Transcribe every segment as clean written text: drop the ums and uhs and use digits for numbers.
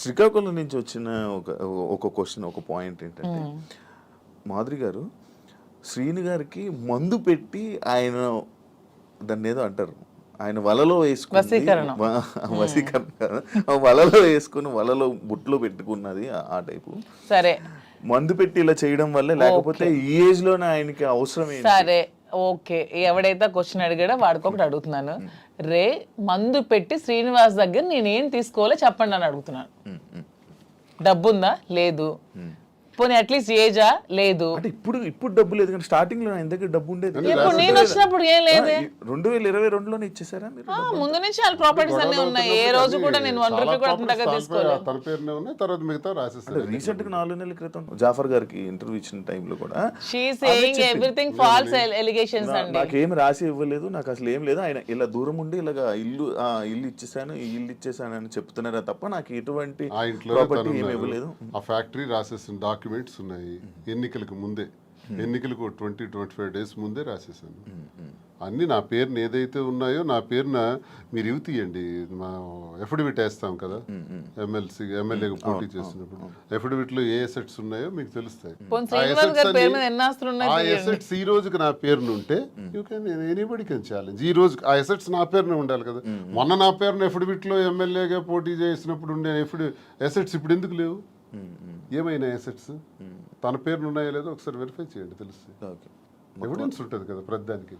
శ్రీకాకుళం నుంచి వచ్చిన ఒక క్వశ్చన్, ఒక పాయింట్ ఏంటంటే, మాధురి గారు శ్రీని గారికి మందు పెట్టి ఆయన దాన్ని ఏదో అంటారు, ఆయన వలలో వేసుకుని వసీకరణ, వలలో వేసుకుని వలలో బుట్లో పెట్టుకున్నది ఆ టైపు. సరే, మందు పెట్టి ఇలా చేయడం వల్ల, లేకపోతే ఈ ఏజ్ లోనే ఆయనకి అవసరం ఏంటి? సరే ఓకే, ఎవడైతే క్వశ్చన్ అడిగాడో వాడికి ఒకటి అడుగుతున్నాను. రే మందు పెట్టి శ్రీనివాస్ దగ్గర నేనేం తీసుకోవాలో చెప్పండి అని అడుగుతున్నాను. డబ్బుందా? లేదు. పోనీ అట్లీస్ట్ ఏజా? లేదు. అంటే ఇప్పుడు డబ్బు లేదు, కానీ స్టార్టింగ్ లో ఆయన దగ్గర డబ్బు ఉండేది. ఇప్పుడు నేను వచ్చినప్పుడు ఏం లేదు. 2022లోనే ఇచ్చేసారా మీరు? ముందు నుంచి వాళ్ళ ప్రాపర్టీస్ అన్ని ఉన్నాయి. ఏ రోజు కూడా నేను 1 రూపీ కూడా అతని దగ్గర తీసుకోలేదు. తన పేరునే ఉన్నాయి, తర్వాత మిగతా రాసేసారు. రీసెంట్ గా 4 నెలల క్రితం జాఫర్ గారికి ఇంటర్వ్యూ ఇచ్చిన టైంలో కూడా she saying everything false allegations అండి. నాకేం రాసి ఇవ్వలేదు, నాకు అసలు ఏం లేదు, ఆయన ఇలా దూరం ఉండి ఇలాగా ఇల్లు ఇచ్చేసాను, ఈ ఇల్లు ఇచ్చేసాను అని చెప్తున్నారా తప్ప నాకు ఎటువంటి ప్రాపర్టీ ఏమి ఇవ్వలేదు. ఆ ఫ్యాక్టరీ రాసేసిన డాక్యుమెంట్స్ ఉన్నాయి, ఎన్నికలకు ముందే, ఎన్నికలకు 20-25 డేస్ ముందే రాసేసాను అన్ని. నా పేరున ఏదైతే ఉన్నాయో నా పేరున మీరు ఇవి తీయండి, మా ఎఫిడవిట్ వేస్తాం కదా ఎమ్మెల్యేగా పోటీ చేసినప్పుడు, ఎఫిడవిట్ లో ఏ అసెట్స్ ఉన్నాయో మీకు తెలుస్తాయి. ఆ అసెట్స్ ఈ రోజుకి నా పేరున ఉంటే you can anybody can challenge. ఈ రోజు ఆ అసెట్స్ నా పేరున ఉండాలి కదా. మొన్న నా పేరున ఎఫిడవిట్ లో ఎమ్మెల్యేగా పోటీ చేసినప్పుడు ఉండే అసెట్స్ ఇప్పుడు ఎందుకు లేవు? ఏమైనా అసెట్స్ తన పేరును ఉన్నాయో లేదో ఒకసారి వెరిఫై చేయండి, తెలుస్తుంది. ఎవిడెన్స్ ఉంటుంది కదా ప్రతిదానికి.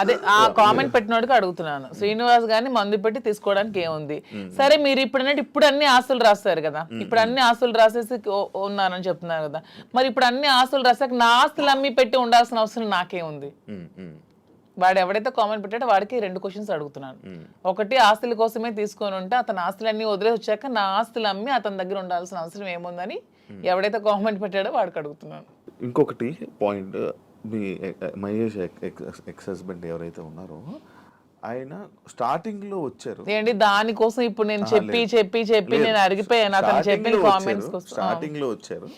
అదే ఆ కామెంట్ పెట్టినోడికి అడుగుతున్నాను, శ్రీనివాస్ గారిని మందు పెట్టి తీసుకోవడానికి ఏముంది? సరే, మీరు ఇప్పుడు అన్ని ఆస్తులు రాస్తారు కదా, ఇప్పుడు అన్ని ఆస్తులు రాసేసి ఉన్నారని చెప్తున్నారు కదా, మరి ఇప్పుడు అన్ని ఆస్తులు రాసాక నా ఆస్తులు అమ్మి పెట్టి ఉండాల్సిన అవసరం నాకేముంది? వాడు ఎవడైతే కామెంట్ పెట్టాడో వాడికి 2 క్వశ్చన్స్ అడుగుతున్నాను. ఒకటి, ఆస్తుల కోసమే తీసుకొని ఉంటే అతని ఆస్తులన్నీ వదిలేసి వచ్చాక నా ఆస్తులు అమ్మి అతని దగ్గర ఉండాల్సిన అవసరం ఏముందని ఎవడైతే కామెంట్ పెట్టాడో వాడికి అడుగుతున్నాను. ఇంకొకటి పాయింట్, మీ మహేష్ ఎక్స్ హస్బెండ్ ఎవరైతే ఉన్నారో ఆయన స్టార్టింగ్ లో వచ్చారు ఏంటి దానికోసం ఇప్పుడు నేను చెప్పి నేను అరిగిపోయాను అతను చెప్పిన కామెంట్స్ కోసం. స్టార్టింగ్ లో వచ్చారు,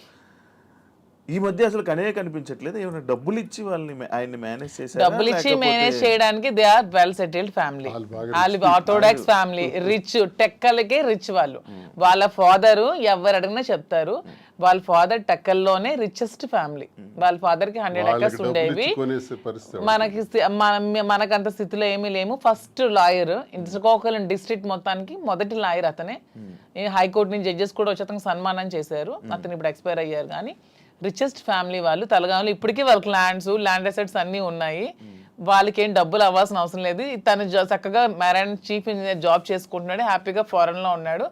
ఈ మధ్య అసలు కనిపించట్లేదు. ఏమైనా డబ్బులు ఇచ్చి వాళ్ళని ఆయన్ని మేనేజ్ చేశారు? డబ్బులు ఇచ్చి మేనేజ్ చేయడానికి they are well settled family, వాళ్ళు ఆర్థోడాక్స్ ఫ్యామిలీ, రిచ్, టెక్కలకే రిచ్ వాళ్ళు. వాళ్ళ ఫాదర్ ఎవరు అడిగినా చెప్తారు, వాళ్ళ ఫాదర్ టెక్కల్లోనే రిచెస్ట్ ఫ్యామిలీ. వాళ్ళ ఫాదర్ కి 100 acres ఉండేవి. మనకంత స్థితిలో ఏమీ లేము. ఫస్ట్ లాయర్ శ్రీకాకుళం డిస్ట్రిక్ట్ మొత్తానికి మొదటి లాయర్ అతనే. హైకోర్టు నుంచి జడ్జెస్ కూడా వచ్చి అతనికి సన్మానం చేశారు. అతను ఇప్పుడు ఎక్స్పైర్ అయ్యారు. కానీ రిచెస్ట్ ఫ్యామిలీ వాళ్ళు. తెలంగాణలో ఇప్పటికీ వాళ్ళకి ల్యాండ్ అసెట్స్ అన్నీ ఉన్నాయి. వాళ్ళకి ఏం డబ్బులు అవ్వాల్సిన అవసరం లేదు. తను చక్కగా మెరైన్ చీఫ్ ఇంజనీర్ జాబ్ చేసుకుంటున్నాడు, హ్యాపీగా ఫారెన్ లో ఉన్నాడు.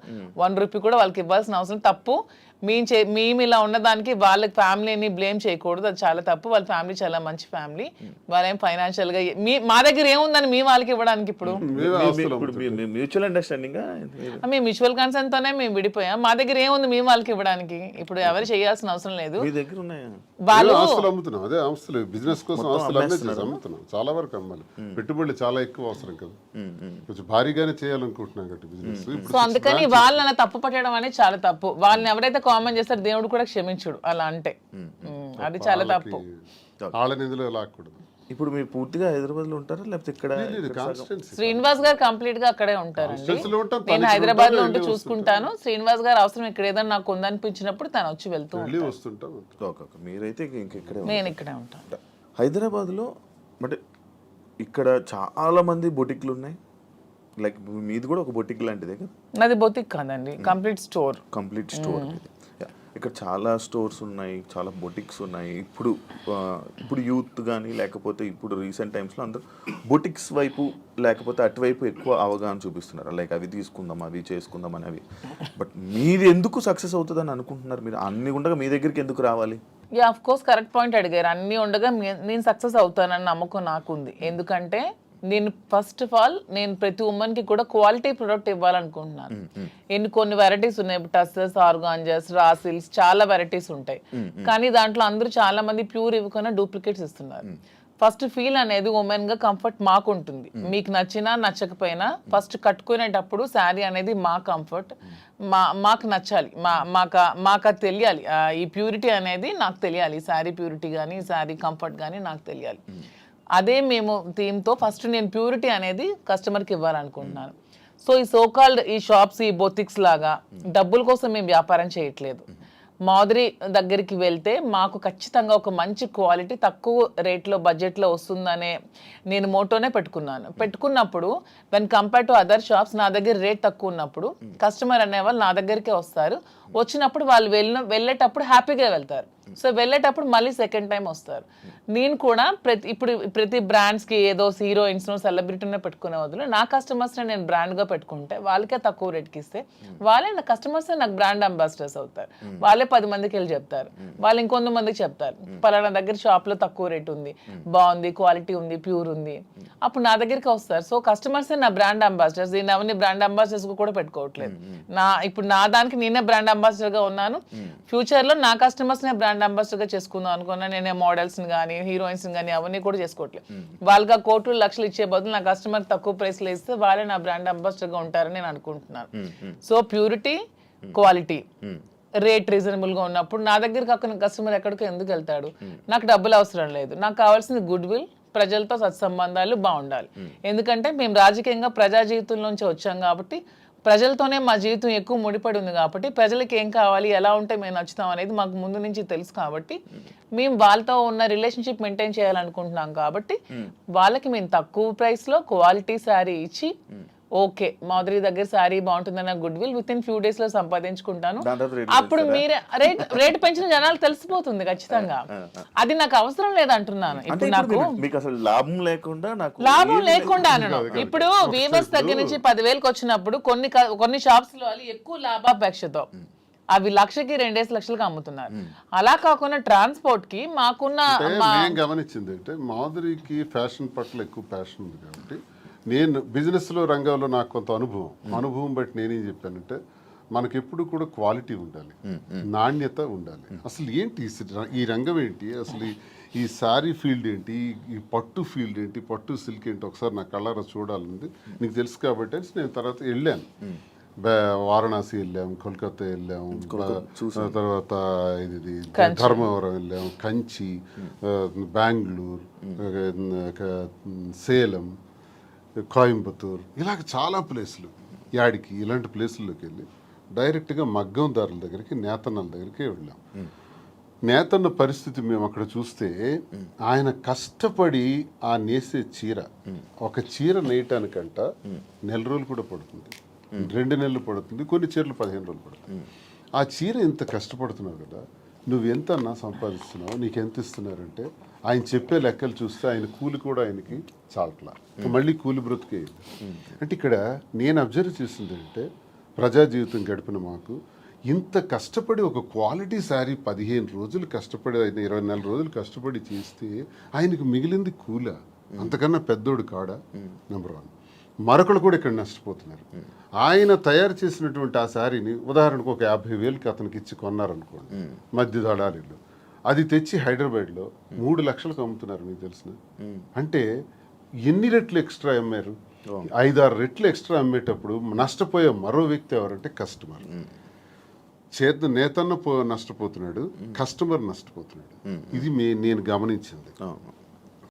1 రూపీ కూడా వాళ్ళకి ఇవ్వాల్సిన అవసరం. తప్పు మేము ఇలా ఉన్నదానికి వాళ్ళ ఫ్యామిలీని బ్లేమ్ చేయకూడదు, అది చాలా తప్పు. వాళ్ళ ఫ్యామిలీ చాలా మంచి ఫ్యామిలీ. వాళ్ళేం ఫైనాన్షియల్ గా మా దగ్గర ఏముందని మీ వాళ్ళకి ఇవ్వడానికి? ఇప్పుడు మ్యూచువల్ అండర్స్టాండింగ్, మేము మ్యూచువల్ కన్సర్న్ తోనే మేము విడిపోయాం. మా దగ్గర ఏముంది మీ వాళ్ళకి ఇవ్వడానికి? ఇప్పుడు ఎవరు చేయాల్సిన అవసరం లేదు. వాళ్ళు బిజినెస్ కోసం అమ్ముతున్నాం, చాలా వరకు అమ్మాలి. పెట్టుబడులు చాలా ఎక్కువ అవసరం కదా, కొంచెం భారీగానే చేయాలనుకుంటున్నాం కాబట్టి బిజినెస్. సో అందుకని వాళ్ళని తప్పు పట్టడం అనేది చాలా తప్పు. వాళ్ళని ఎవరైతే కామెంట్ చేస్తారు దేవుడు కూడా క్షమించుడు అలా అంటే, అది చాలా తప్పు. వాళ్ళని ఇందులో లాక్కూడదు. ఇప్పుడు మీరు పూర్తిగా హైదరాబాద్ లో ఉంటారా లేకపోతే ఇక్కడ? శ్రీనివాస్ గారు కంప్లీట్ గా అక్కడే ఉంటారండి. నేను హైదరాబాద్ లో ఉంటూ చూసుకుంటాను. శ్రీనివాస్ గారు అవసరం ఇక్కడ ఏదైనా నాకు ఉందనిపించినప్పుడు తను వచ్చి వెళ్తూ ఉంటారు. మీరైతే ఇక్కడే? నేను ఇక్కడే ఉంటాను హైదరాబాద్ లో. అంటే ఇక్కడ చాలా మంది బొటిక్లు ఉన్నాయి, లైక్ మీది కూడా ఒక బొటిక్ లాంటిదే కదా? నాది బొటిక్ కాదండి, కంప్లీట్ స్టోర్. ఇక్కడ చాలా స్టోర్స్ ఉన్నాయి, చాలా బొటిక్స్ ఉన్నాయి. ఇప్పుడు యూత్ కానీ లేకపోతే ఇప్పుడు రీసెంట్ టైమ్స్లో అందరూ బొటిక్స్ వైపు లేకపోతే అటువైపు ఎక్కువ అవగాహన చూపిస్తున్నారు. లైక్ అవి తీసుకుందాం, అవి చేసుకుందాం అనేవి. బట్ మీరు ఎందుకు సక్సెస్ అవుతుందని అనుకుంటున్నారు? మీరు అన్ని ఉండగా మీ దగ్గరికి ఎందుకు రావాలి? ఆఫ్ కోర్స్ కరెక్ట్ పాయింట్ అడిగారు. అన్ని ఉండగా నేను సక్సెస్ అవుతానని నమ్మకం నాకుంది. ఎందుకంటే నేను ఫస్ట్ ఆఫ్ ఆల్ ప్రతి ఉమెన్కి కూడా క్వాలిటీ ప్రొడక్ట్ ఇవ్వాలనుకుంటున్నాను. కొన్ని వెరైటీస్ ఉన్నాయి, టస్సెస్, ఆర్గాంజాస్, రాసిల్స్, చాలా వెరైటీస్ ఉంటాయి. కానీ దాంట్లో అందరూ చాలా మంది ప్యూర్ ఇవ్వకుండా డూప్లికేట్స్ ఇస్తున్నారు. ఫస్ట్ ఫీల్ అనేది ఉమెన్ గా కంఫర్ట్ మాకు ఉంటుంది. మీకు నచ్చినా నచ్చకపోయినా ఫస్ట్ కట్టుకునేటప్పుడు శారీ అనేది మా కంఫర్ట్, మాకు నచ్చాలి, మాకు అది తెలియాలి. ఈ ప్యూరిటీ అనేది నాకు తెలియాలి. శారీ ప్యూరిటీ కానీ శారీ కంఫర్ట్ కానీ నాకు తెలియాలి. అదే మేము థీమ్తో ఫస్ట్ నేను ప్యూరిటీ అనేది కస్టమర్కి ఇవ్వాలనుకుంటున్నాను. సో ఈ సోకాల్డ్ ఈ షాప్స్ ఈ బొతిక్స్ లాగా డబ్బుల కోసం మేము వ్యాపారం చేయట్లేదు. మాధురి దగ్గరికి వెళ్తే మాకు ఖచ్చితంగా ఒక మంచి క్వాలిటీ తక్కువ రేట్లో బడ్జెట్లో వస్తుందనే నేను మోటోనే పెట్టుకున్నప్పుడు when compare to other shops నా దగ్గర రేట్ తక్కువ ఉన్నప్పుడు కస్టమర్ అనేవాళ్ళు నా దగ్గరికే వస్తారు. వచ్చినప్పుడు వాళ్ళు వెళ్ళేటప్పుడు హ్యాపీగా వెళ్తారు. సో వెళ్ళేటప్పుడు మళ్ళీ సెకండ్ టైం వస్తారు. నేను కూడా ప్రతి బ్రాండ్స్కి ఏదో హీరోయిన్స్నో సెలబ్రిటీనో పెట్టుకునే వదిలే నా కస్టమర్స్ని నేను బ్రాండ్గా పెట్టుకుంటే వాళ్ళకే తక్కువ రేట్కి ఇస్తే వాళ్ళే నా కస్టమర్స్ నాకు బ్రాండ్ అంబాసిడర్స్ అవుతారు. వాళ్ళే 10 మందికి వెళ్ళి చెప్తారు, వాళ్ళు ఇంకొంతమందికి చెప్తారు పలానా దగ్గర షాప్లో తక్కువ రేట్ ఉంది, బాగుంది, క్వాలిటీ ఉంది, ప్యూర్ ఉంది, అప్పుడు నా దగ్గరికి వస్తారు. సో కస్టమర్స్ నా బ్రాండ్ అంబాసిడర్స్. దీన్ని ఎవరిని బ్రాండ్ అంబాసిడర్స్ కూడా పెట్టుకోవట్లేదు. ఇప్పుడు నా దానికి నేనే బ్రాండ్ అంబాసిడర్గా ఉన్నాను. ఫ్యూచర్లో నా కస్టమర్స్నే బ్రాండ్ అంబాసిడర్గా చేసుకుందాం అనుకున్నా. నేనే మోడల్స్ని కానీ హీరోయిన్స్ని కానీ అవన్నీ కూడా చేసుకోవట్లేదు. వాళ్ళకి కోట్లు లక్షలు ఇచ్చే బదులు నా కస్టమర్ తక్కువ ప్రైస్లో ఇస్తే వాళ్ళే నా బ్రాండ్ అంబాసిడర్గా ఉంటారని నేను అనుకుంటున్నాను. సో ప్యూరిటీ, క్వాలిటీ, రేట్ రీజనబుల్గా ఉన్నప్పుడు నా దగ్గర కాకుండా కస్టమర్ ఎక్కడికో ఎందుకు వెళ్తాడు? నాకు డబ్బులు అవసరం లేదు, నాకు కావాల్సింది గుడ్ విల్, ప్రజలతో సత్సంబంధాలు బాగుండాలి. ఎందుకంటే మేము రాజకీయంగా ప్రజా జీవితంలోంచి వచ్చాం కాబట్టి ప్రజలతోనే మా జీవితం ఎక్కువ ముడిపడి ఉంది కాబట్టి ప్రజలకి ఏం కావాలి, ఎలా ఉంటే మేము నచ్చుతాం అనేది మాకు ముందు నుంచి తెలుసు కాబట్టి మేము వాళ్ళతో ఉన్న రిలేషన్షిప్ మెయింటైన్ చేయాలనుకుంటున్నాం కాబట్టి వాళ్ళకి మేము తక్కువ ప్రైస్లో క్వాలిటీ శారీ ఇచ్చి ఓకే మాధురి దగ్గర శారీ బాగుంటుందన్న goodwill with in few days లో సంపాదించుకుంటాను. అప్పుడు మీరే రేట్ పెంచిన జనాలు తెలిసిపోతుంది ఖచ్చితంగా. అది నాకు అవసరం లేదంటున్నాను. ఇప్పుడు నాకు లాభం లేకుండా అనను. ఇప్పుడు వీవర్స్ దగ్గర నుంచి 10,000కి వచ్చినప్పుడు కొన్ని షాప్స్ లో ఎక్కువ లాభాపేక్షతో అవి 1,00,000కి 2 లక్షలకి అమ్ముతున్నారు. అలా కాకుండా ట్రాన్స్పోర్ట్ కి మాకున్న గమనించింది అంటే మాధురికి ఫ్యాషన్ పట్ల ఎక్కువ ప్యాషన్ ఉంది కాబట్టి నేను బిజినెస్లో రంగంలో నాకు కొంత అనుభవం బట్టి నేనేం చెప్పానంటే మనకి ఎప్పుడు కూడా క్వాలిటీ ఉండాలి, నాణ్యత ఉండాలి. అసలు ఏంటి ఈ రంగం ఏంటి, అసలు ఈ శారీ ఫీల్డ్ ఏంటి, ఈ పట్టు ఫీల్డ్ ఏంటి, పట్టు సిల్క్ ఏంటి ఒకసారి నా కళ్ళారా చూడాలని నీకు తెలుసు కాబట్టి నేను తర్వాత వెళ్ళాను. వారణాసి వెళ్ళాం, కోల్కతా వెళ్ళాం, తర్వాత ఇది ధర్మవరం వెళ్ళాం, కంచి, బెంగళూరు, సేలం, కోయంబత్తూర్, ఇలాగ చాలా ప్లేసులు, యాడికి ఇలాంటి ప్లేసుల్లోకి వెళ్ళి డైరెక్ట్గా మగ్గందారుల దగ్గరికి, నేతన్నల దగ్గరికి వెళ్ళాం. నేతన్న పరిస్థితి మేము అక్కడ చూస్తే ఆయన కష్టపడి ఆ నేసే చీర, ఒక చీర నేయటానికంట 1 నెల రోజులు కూడా పడుతుంది, 2 నెలలు పడుతుంది, కొన్ని చీరలు 15 రోజులు పడుతుంది. ఆ చీర ఇంత కష్టపడుతున్నావు కదా, నువ్వెంత అన్నా సంపాదిస్తున్నావు, నీకెంత ఇస్తున్నారంటే ఆయన చెప్పే లెక్కలు చూస్తే ఆయన కూలి కూడా ఆయనకి చాలట్లా, మళ్ళీ కూలి బ్రతికే. అంటే ఇక్కడ నేను అబ్జర్వ్ చేసింది అంటే ప్రజా జీవితం గడిపిన మాకు ఇంత కష్టపడి ఒక క్వాలిటీ శారీ 15 రోజులు కష్టపడి, 24 రోజులు కష్టపడి చేస్తే ఆయనకు మిగిలింది కూల, అంతకన్నా పెద్దోడు కాడా? నెంబర్ 1. మరొకరు కూడా ఇక్కడ నష్టపోతున్నారు. ఆయన తయారు చేసినటువంటి ఆ శారీని ఉదాహరణకు ఒక 50,000కి అతనికి ఇచ్చి కొన్నారనుకోండి మధ్య దళారీలు, అది తెచ్చి హైదరాబాద్లో 3 లక్షలకు అమ్ముతున్నారు. మీకు తెలిసిన అంటే ఎన్ని రెట్లు ఎక్స్ట్రా అమ్మారు? 5-6 రెట్లు ఎక్స్ట్రా అమ్మేటప్పుడు నష్టపోయే మరో వ్యక్తి ఎవరంటే కస్టమర్. నేతన్న నష్టపోతున్నాడు, కస్టమర్ నష్టపోతున్నాడు. ఇది నేను గమనించింది.